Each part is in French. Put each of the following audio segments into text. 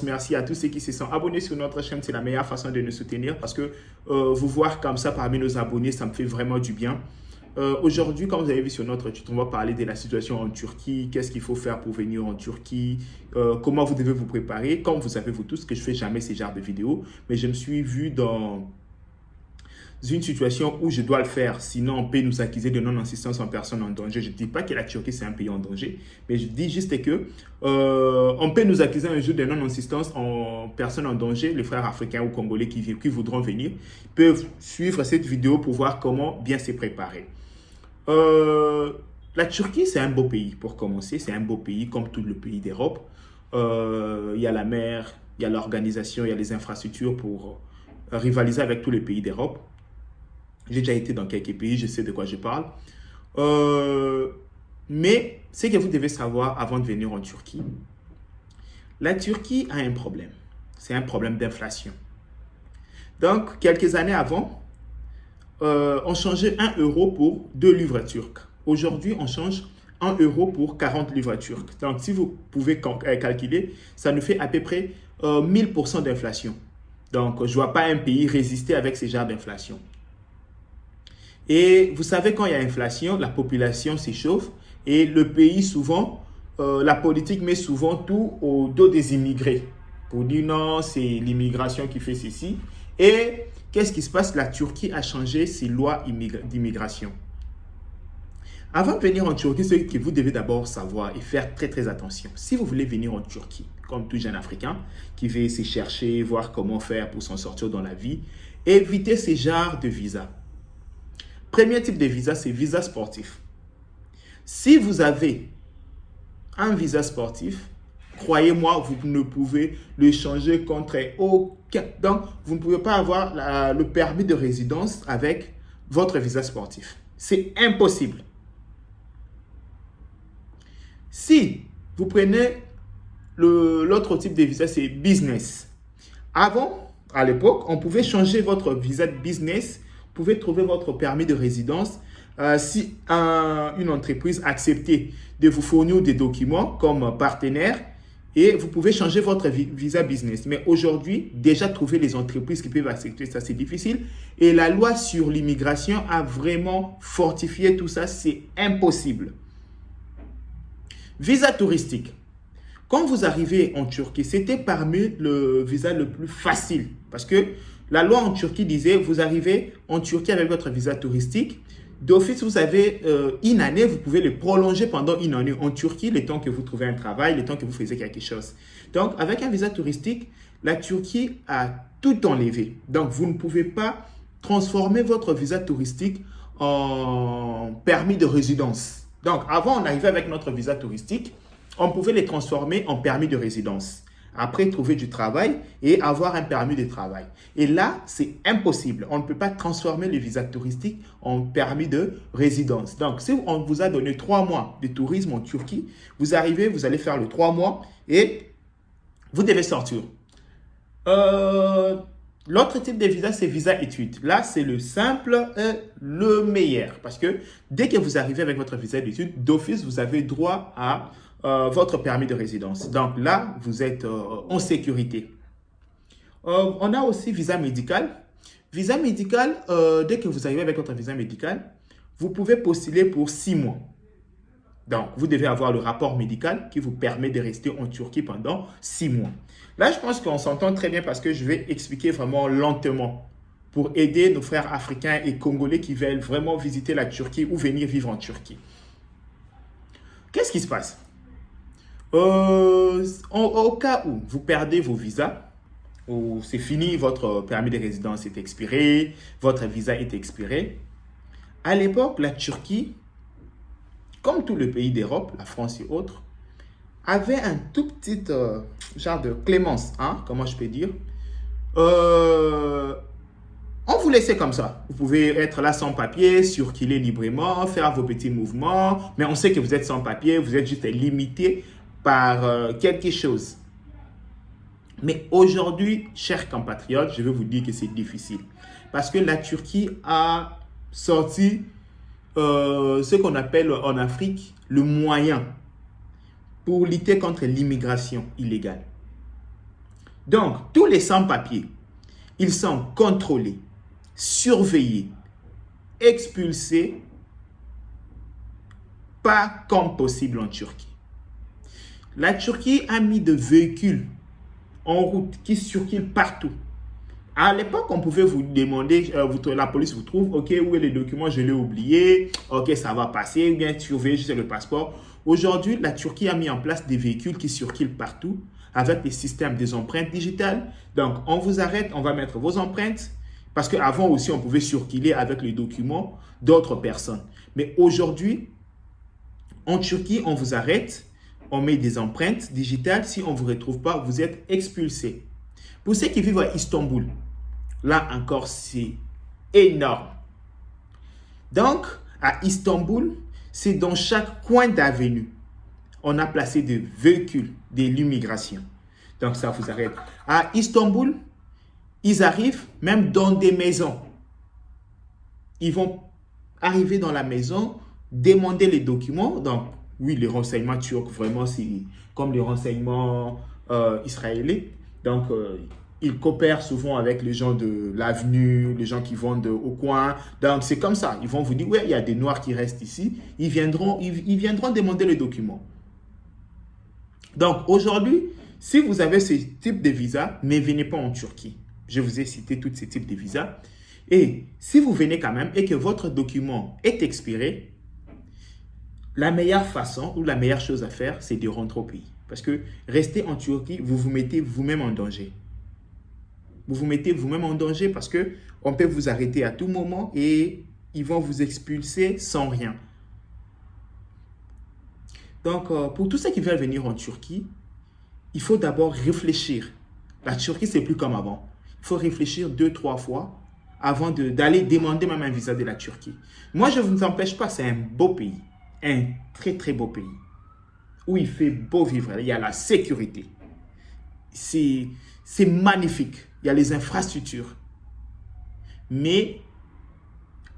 Merci à tous ceux qui se sont abonnés sur notre chaîne. C'est la meilleure façon de nous soutenir parce que vous voir comme ça parmi nos abonnés, ça me fait vraiment du bien. Aujourd'hui, comme vous avez vu sur notre tuto, on va parler de la situation en Turquie. Qu'est-ce qu'il faut faire pour venir en Turquie? Comment vous devez vous préparer? Comme vous savez vous tous que je ne fais jamais ce genre de vidéos, mais je me suis vu dans une situation où je dois le faire, sinon on peut nous accuser de non-assistance en personne en danger. Je ne dis pas que la Turquie c'est un pays en danger, mais je dis juste que on peut nous accuser un jour de non-assistance en personne en danger. Les frères africains ou congolais qui voudront venir peuvent suivre cette vidéo pour voir comment bien se préparer. La Turquie c'est un beau pays pour commencer, c'est un beau pays comme tout le pays d'Europe. Il y a la mer, il y a l'organisation, il y a les infrastructures pour rivaliser avec tous les pays d'Europe. J'ai déjà été dans quelques pays, je sais de quoi je parle. Mais ce que vous devez savoir avant de venir en Turquie, la Turquie a un problème. C'est un problème d'inflation. Donc, quelques années avant, on changeait 1 euro pour 2 livres turcs. Aujourd'hui, on change 1 euro pour 40 livres turcs. Donc, si vous pouvez calculer, ça nous fait à peu près 1000% d'inflation. Donc, je ne vois pas un pays résister avec ce genre d'inflation. Et vous savez, quand il y a inflation, la population s'échauffe et le pays souvent, la politique met souvent tout au dos des immigrés. Pour dire non, c'est l'immigration qui fait ceci. Et qu'est-ce qui se passe? La Turquie a changé ses lois d'immigration. Avant de venir en Turquie, ce que vous devez d'abord savoir et faire très très attention. Si vous voulez venir en Turquie, comme tout jeune Africain qui veut se chercher, voir comment faire pour s'en sortir dans la vie, évitez ce genre de visa. Premier type de visa, c'est visa sportif. Si vous avez un visa sportif, croyez-moi, vous ne pouvez le changer contre aucun. Donc, vous ne pouvez pas avoir le permis de résidence avec votre visa sportif. C'est impossible. Si vous prenez l'autre type de visa, c'est business. Avant, à l'époque, on pouvait changer votre visa de business. Vous pouvez trouver votre permis de résidence si une entreprise acceptait de vous fournir des documents comme partenaire et vous pouvez changer votre visa business. Mais aujourd'hui, déjà trouver les entreprises qui peuvent accepter ça, c'est difficile. Et la loi sur l'immigration a vraiment fortifié tout ça, c'est impossible. Visa touristique. Quand vous arrivez en Turquie, c'était parmi le visa le plus facile parce que la loi en Turquie disait, vous arrivez en Turquie avec votre visa touristique. D'office, vous avez une année, vous pouvez le prolonger pendant une année en Turquie, le temps que vous trouvez un travail, le temps que vous faisiez quelque chose. Donc, avec un visa touristique, la Turquie a tout enlevé. Donc, vous ne pouvez pas transformer votre visa touristique en permis de résidence. Donc, avant, on arrivait avec notre visa touristique, on pouvait les transformer en permis de résidence. Après, trouver du travail et avoir un permis de travail. Et là, c'est impossible. On ne peut pas transformer le visa touristique en permis de résidence. Donc, si on vous a donné 3 mois de tourisme en Turquie, vous arrivez, vous allez faire le 3 mois et vous devez sortir. L'autre type de visa, c'est visa études. Là, c'est le simple et le meilleur. Parce que dès que vous arrivez avec votre visa d'études, d'office, vous avez droit à votre permis de résidence. Donc là, vous êtes en sécurité. On a aussi visa médical. Visa médical, dès que vous arrivez avec votre visa médical, vous pouvez postuler pour 6 mois. Donc, vous devez avoir le rapport médical qui vous permet de rester en Turquie pendant 6 mois. Là, je pense qu'on s'entend très bien parce que je vais expliquer vraiment lentement pour aider nos frères africains et congolais qui veulent vraiment visiter la Turquie ou venir vivre en Turquie. Qu'est-ce qui se passe? Au cas où vous perdez vos visas, ou c'est fini, votre permis de résidence est expiré, votre visa est expiré. À l'époque, la Turquie, comme tous les pays d'Europe, la France et autres, avait un tout petit genre de clémence, hein, comment je peux dire. Euh, on vous laissait comme ça. Vous pouvez être là sans papier, circuler librement, faire vos petits mouvements, mais on sait que vous êtes sans papier, vous êtes juste limité par quelque chose. Mais aujourd'hui, chers compatriotes, je vais vous dire que c'est difficile. Parce que la Turquie a sorti ce qu'on appelle en Afrique le moyen pour lutter contre l'immigration illégale. Donc, tous les sans-papiers, ils sont contrôlés, surveillés, expulsés, pas comme possible en Turquie. La Turquie a mis des véhicules en route qui circulent partout. À l'époque, on pouvait vous demander, la police vous trouve, ok, où est les documents, je l'ai oublié, ok, ça va passer, ou bien surveiller juste le passeport. Aujourd'hui, la Turquie a mis en place des véhicules qui circulent partout avec des systèmes des empreintes digitales. Donc, on vous arrête, on va mettre vos empreintes, parce qu'avant aussi, on pouvait circuler avec les documents d'autres personnes. Mais aujourd'hui, en Turquie, on vous arrête, on met des empreintes digitales. Si on ne vous retrouve pas, vous êtes expulsé. Pour ceux qui vivent à Istanbul, là encore, c'est énorme. Donc, à Istanbul, c'est dans chaque coin d'avenue, on a placé des véhicules de l'immigration. Donc, ça vous arrête. À Istanbul, ils arrivent même dans des maisons. Ils vont arriver dans la maison, demander les documents. Donc, oui, les renseignements turcs, vraiment, c'est comme les renseignements israéliens. Donc, ils coopèrent souvent avec les gens de l'avenue, les gens qui vendent au coin. Donc, c'est comme ça. Ils vont vous dire, ouais, il y a des Noirs qui restent ici. Ils viendront demander les documents. Donc, aujourd'hui, si vous avez ce type de visa, ne venez pas en Turquie. Je vous ai cité tous ces types de visas. Et si vous venez quand même et que votre document est expiré, la meilleure façon ou la meilleure chose à faire, c'est de rentrer au pays. Parce que rester en Turquie, vous vous mettez vous-même en danger. Vous vous mettez vous-même en danger parce qu'on peut vous arrêter à tout moment et ils vont vous expulser sans rien. Donc, pour tous ceux qui veulent venir en Turquie, il faut d'abord réfléchir. La Turquie, c'est plus comme avant. Il faut réfléchir 2-3 fois avant d'aller demander même un visa de la Turquie. Moi, je ne vous empêche pas, c'est un beau pays. Un très, très beau pays. Où il fait beau vivre. Il y a la sécurité. C'est magnifique. Il y a les infrastructures. Mais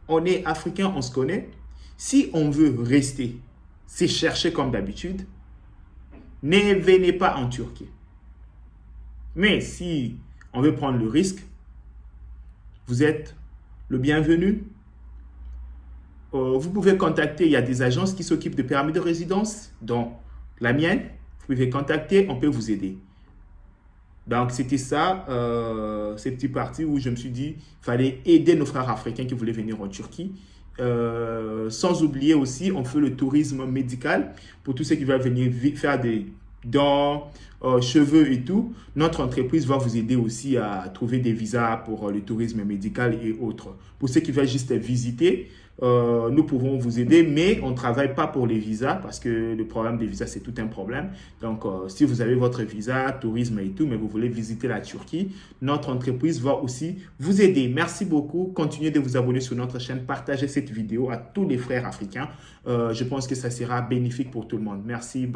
on est africain, on se connaît. Si on veut rester, c'est chercher comme d'habitude, ne venez pas en Turquie. Mais si on veut prendre le risque, vous êtes le bienvenu. Vous pouvez contacter, il y a des agences qui s'occupent de permis de résidence, dont la mienne. Vous pouvez contacter, on peut vous aider. Donc, c'était ça, ces petits parties où je me suis dit qu'il fallait aider nos frères africains qui voulaient venir en Turquie. Sans oublier aussi, on fait le tourisme médical pour tous ceux qui veulent venir faire des dents, cheveux et tout. Notre entreprise va vous aider aussi à trouver des visas pour le tourisme médical et autres. Pour ceux qui veulent juste visiter, nous pouvons vous aider, mais on ne travaille pas pour les visas parce que le problème des visas, c'est tout un problème. Donc, si vous avez votre visa, tourisme et tout, mais vous voulez visiter la Turquie, notre entreprise va aussi vous aider. Merci beaucoup. Continuez de vous abonner sur notre chaîne. Partagez cette vidéo à tous les frères africains. Je pense que ça sera bénéfique pour tout le monde. Merci.